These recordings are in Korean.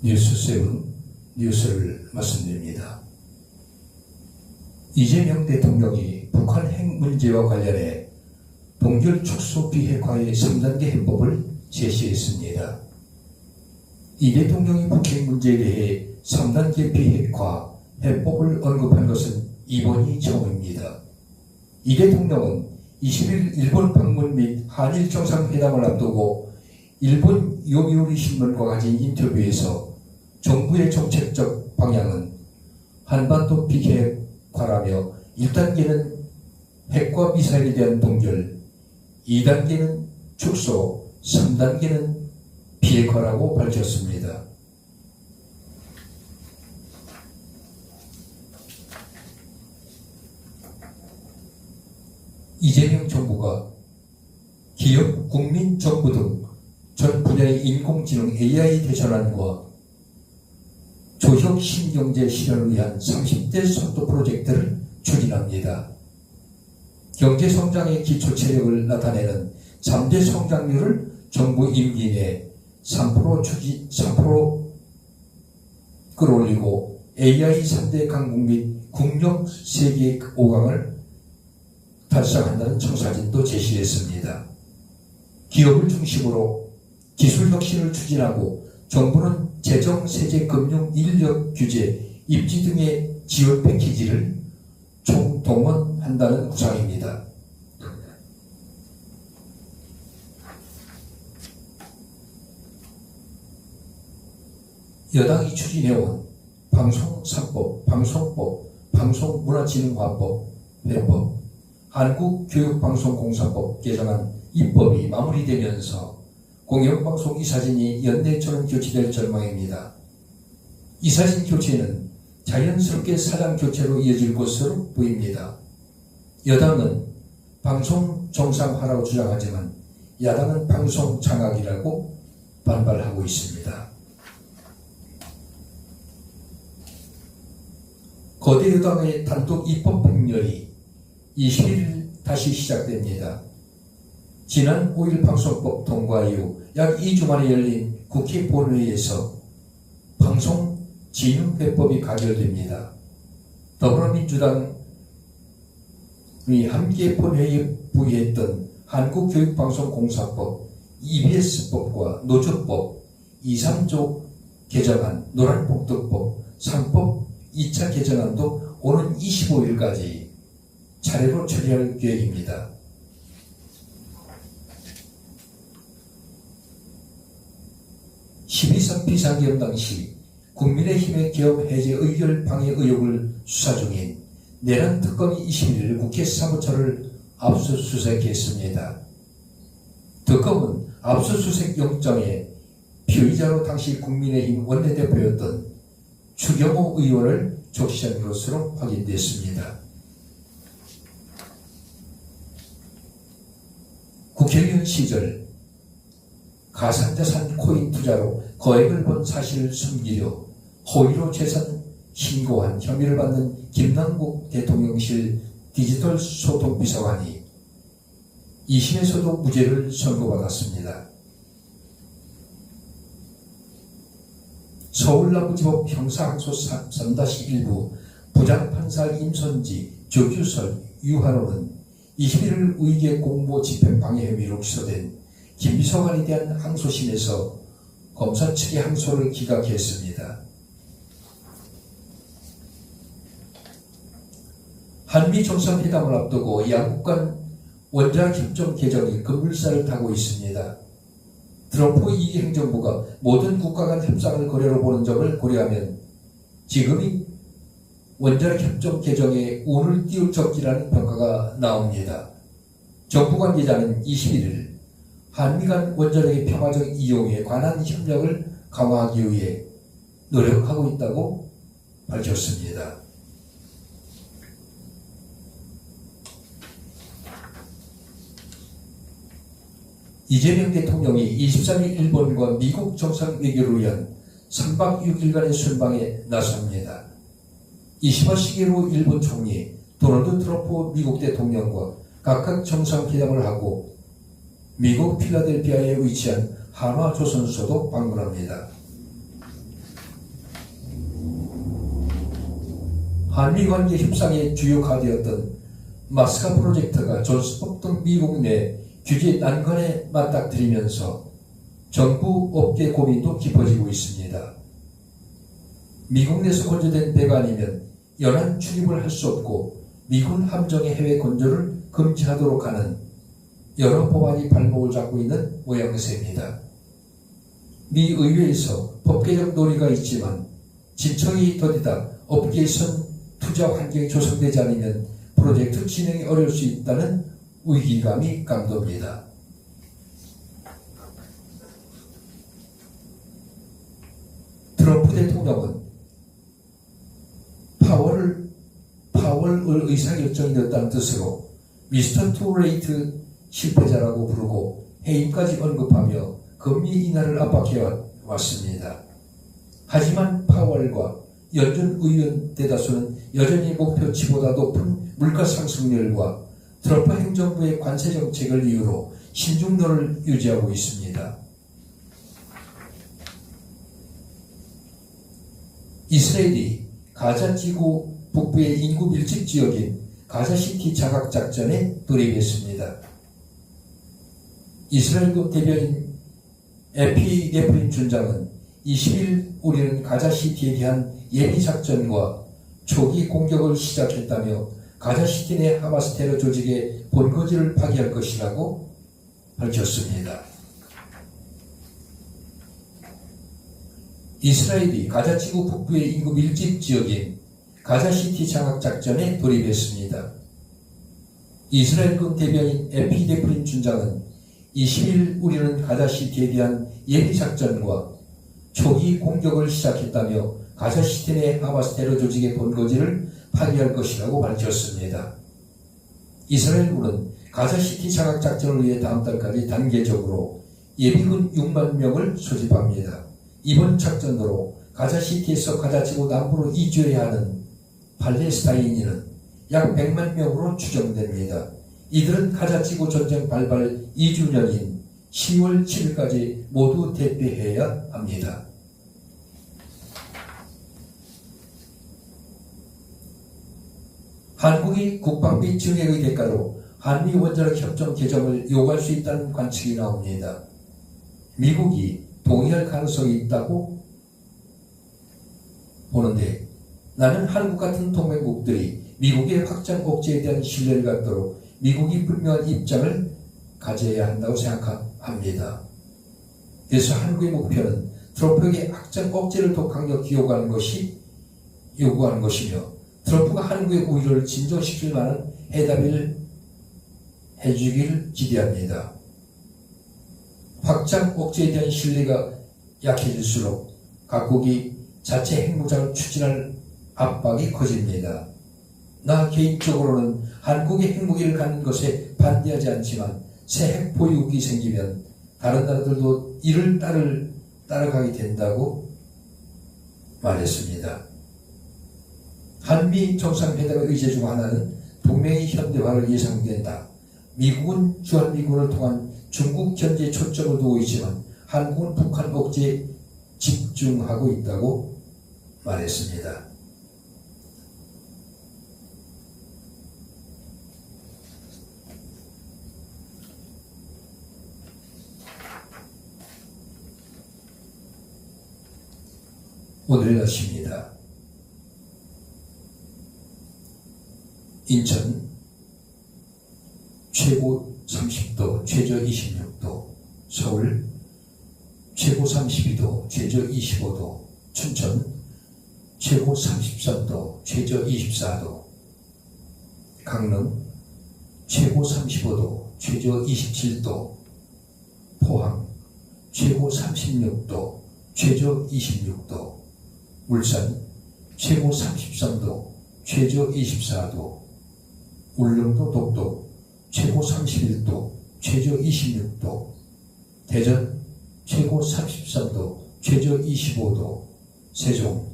뉴스7 뉴스를 말씀드립니다. 이재명 대통령이 북한 핵 문제와 관련해 동결 축소 비핵화의 3단계 해법을 제시했습니다. 이 대통령이 북핵 문제에 대해 3단계 비핵화 해법을 언급한 것은 이번이 처음입니다. 이 대통령은 20일 일본 방문 및 한일 정상회담을 앞두고 일본 요미우리 신문과 가진 인터뷰에서 정부의 정책적 방향은 한반도 비핵화라며 1단계는 핵과 미사일에 대한 동결, 2단계는 축소, 3단계는 비핵화라고 밝혔습니다. 이재명 정부가 기업, 국민, 정부 등 전 분야의 인공지능 AI 대전환과 조혁 신경제 실현을 위한 30대 선도 프로젝트를 추진합니다. 경제성장의 기초체력을 나타내는 3대 성장률을 정부 임기 내 3% 끌어올리고 AI 3대 강국 및 국력 세계 5강을 달성한다는 청사진도 제시했습니다. 기업을 중심으로 기술 혁신을 추진하고 정부는 재정, 세제, 금융, 인력 규제, 입지 등의 지원 패키지를 총동원한다는 구상입니다. 여당이 추진해온 방송 3법, 방송법, 방송문화진흥화법, 회법, 한국교육방송공사법 개정안 입법이 마무리되면서 공영방송 이사진이 연내처럼 교체될 전망입니다. 이사진 교체는 자연스럽게 사장 교체로 이어질 것으로 보입니다. 여당은 방송 정상화라고 주장하지만 야당은 방송 장악이라고 반발하고 있습니다. 거대 여당의 단독 입법 행렬이 21일 다시 시작됩니다. 지난 5일 방송법 통과 이후 약 2주 만에 열린 국회 본회의에서 방송진흥회법이 가결됩니다. 더불어민주당이 함께 본회의에 부의했던 한국교육방송공사법, EBS법과 노조법, 2, 3조 개정안, 노란복덕법, 상법 2차 개정안도 오는 25일까지 차례로 처리할 계획입니다. 12.3 비상계엄 당시 국민의힘의 계엄 해제 의결 방해 의혹을 수사 중인 내란 특검이 21일 국회 사무처를 압수수색했습니다. 특검은 압수수색 영장에 피의자로 당시 국민의힘 원내대표였던 추경호 의원을 적시한 것으로 확인됐습니다. 국회의원 시절 가상자산 코인 투자로 거액을 번 사실을 숨기려 허위로 재산 신고한 혐의를 받는 김남국 대통령실 디지털 소통비서관이 2심에서도 무죄를 선고받았습니다. 서울남부지법 형사항소 3-1부 부장판사 임선지, 조규설, 유한호는 21일 우익의 공모 집행 방해 혐의로 기소된 김 비서관에 대한 항소심에서 검사 측의 항소를 기각했습니다. 한미 정상회담을 앞두고 양국 간 원자협정 개정이 급물살을 타고 있습니다. 트럼프 2기 행정부가 모든 국가 간 협상을 거래로 보는 점을 고려하면 지금이 원자협정 개정에 운을 띄울 적기라는 평가가 나옵니다. 정부 관계자는 21일 한미 간 원자력의 평화적 이용에 관한 협력을 강화하기 위해 노력하고 있다고 밝혔습니다. 이재명 대통령이 23일 일본과 미국 정상 외교를 위한 3박 6일간의 순방에 나섭니다. 이시마 시게루 일본 총리, 도널드 트럼프 미국 대통령과 각각 정상회담을 하고 미국 필라델피아에 위치한 한화조선소도 방문합니다. 한미 관계 협상의 주요 카드였던 마스카 프로젝트가 존스법 등 미국 내 규제 난관에 맞닥뜨리면서 정부 업계 고민도 깊어지고 있습니다. 미국 내에서 건조된 배가 아니면 연안 출입을 할 수 없고 미군 함정의 해외 건조를 금지하도록 하는 여러 법안이 발목을 잡고 있는 모양새입니다. 미 의회에서 법 개정 논의가 있지만 진척이 더디다 업계에선 투자 환경이 조성되지 않으면 프로젝트 진행이 어려울 수 있다는 위기감이 감돕니다. 트럼프 대통령은 파월을 의사결정이 됐다는 뜻으로 미스터 투레이트 실패자라고 부르고 해임까지 언급하며 금리 인하를 압박해 왔습니다. 하지만 파월과 연준 의원 대다수는 여전히 목표치보다 높은 물가 상승률과 트럼프 행정부의 관세 정책을 이유로 신중론을 유지하고 있습니다. 이스라엘이 가자지구 북부의 인구 밀집 지역인 가자시티 장악작전에 돌입했습니다. 이스라엘군 대변인 에피네프린 준장은 20일 우리는 가자시티에 대한 예비작전과 초기 공격을 시작했다며 가자시티 내 하마스 테러 조직의 본거지를 파괴할 것이라고 밝혔습니다. 이스라엘이 가자지구 북부의 인구 밀집 지역인 가자시티 장악작전에 돌입했습니다. 이스라엘군 대변인 에피네프린 준장은 20일 우리는 가자시티에 대한 예비작전과 초기 공격을 시작했다며 가자시티 내 하마스 테러 조직의 본거지를 파괴할 것이라고 밝혔습니다. 이스라엘군은 가자시티 장악작전을 위해 다음 달까지 단계적으로 예비군 6만 명을 소집합니다. 이번 작전으로 가자시티에서 가자지구 남부로 이주해야 하는 팔레스타인인은 약 100만 명으로 추정됩니다. 이들은 가자지구 전쟁 발발 2주년인 10월 7일까지 모두 대피해야 합니다. 한국이 국방비 증액의 대가로 한미 원자력 협정 개정을 요구할 수 있다는 관측이 나옵니다. 미국이 동의할 가능성이 있다고 보는데 나는 한국 같은 동맹국들이 미국의 확장 억제에 대한 신뢰를 갖도록 미국이 분명한 입장을 가져야 한다고 생각합니다. 그래서 한국의 목표는 트럼프에게 확장 억제를 더 강력히 요구하는 것이며 트럼프가 한국의 우위를 진정시킬 만한 해답을 해주기를 기대합니다. 확장 억제에 대한 신뢰가 약해질수록 각국이 자체 핵무장을 추진할 압박이 커집니다. 나 개인적으로는 한국의 핵무기를 갖는 것에 반대하지 않지만 새 핵 보유국이 생기면 다른 나라들도 이를 따라가게 된다고 말했습니다. 한미 정상회담의 의제 중 하나는 동맹의 현대화를 예상된다. 미국은 주한미군을 통한 중국 견제에 초점을 두고 있지만 한국은 북한 억제에 집중하고 있다고 말했습니다. 오늘의 날씨입니다. 인천 최고 30도, 최저 26도, 서울 최고 32도, 최저 25도, 춘천 최고 33도, 최저 24도, 강릉 최고 35도, 최저 27도, 포항 최고 36도, 최저 26도, 울산 최고 33도, 최저 24도, 울릉도 독도 최고 31도, 최저 26도, 대전 최고 33도, 최저 25도, 세종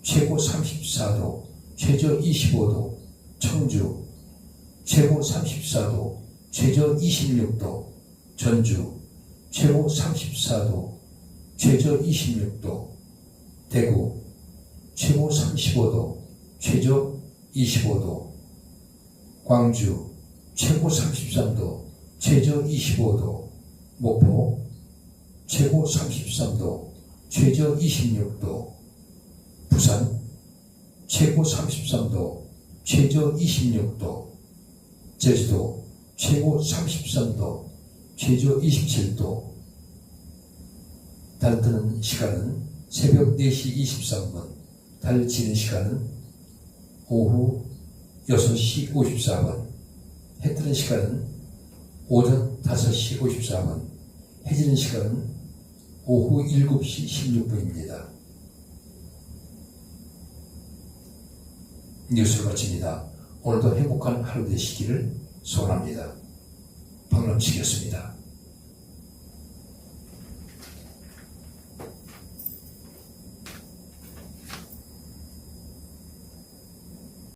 최고 34도, 최저 25도, 청주 최고 34도, 최저 26도, 전주 최고 34도, 최저 26도, 대구 최고 35도, 최저 25도, 광주 최고 33도, 최저 25도, 목포 최고 33도, 최저 26도, 부산 최고 33도, 최저 26도, 제주도 최고 33도, 최저 27도. 달 뜨는 시간은 새벽 4시 23분, 달 지는 시간은 오후 6시 54분, 해 뜨는 시간은 오전 5시 54분, 해 지는 시간은 오후 7시 16분입니다. 뉴스를 마칩니다. 오늘도 행복한 하루 되시기를 소원합니다. 박남식이었습니다.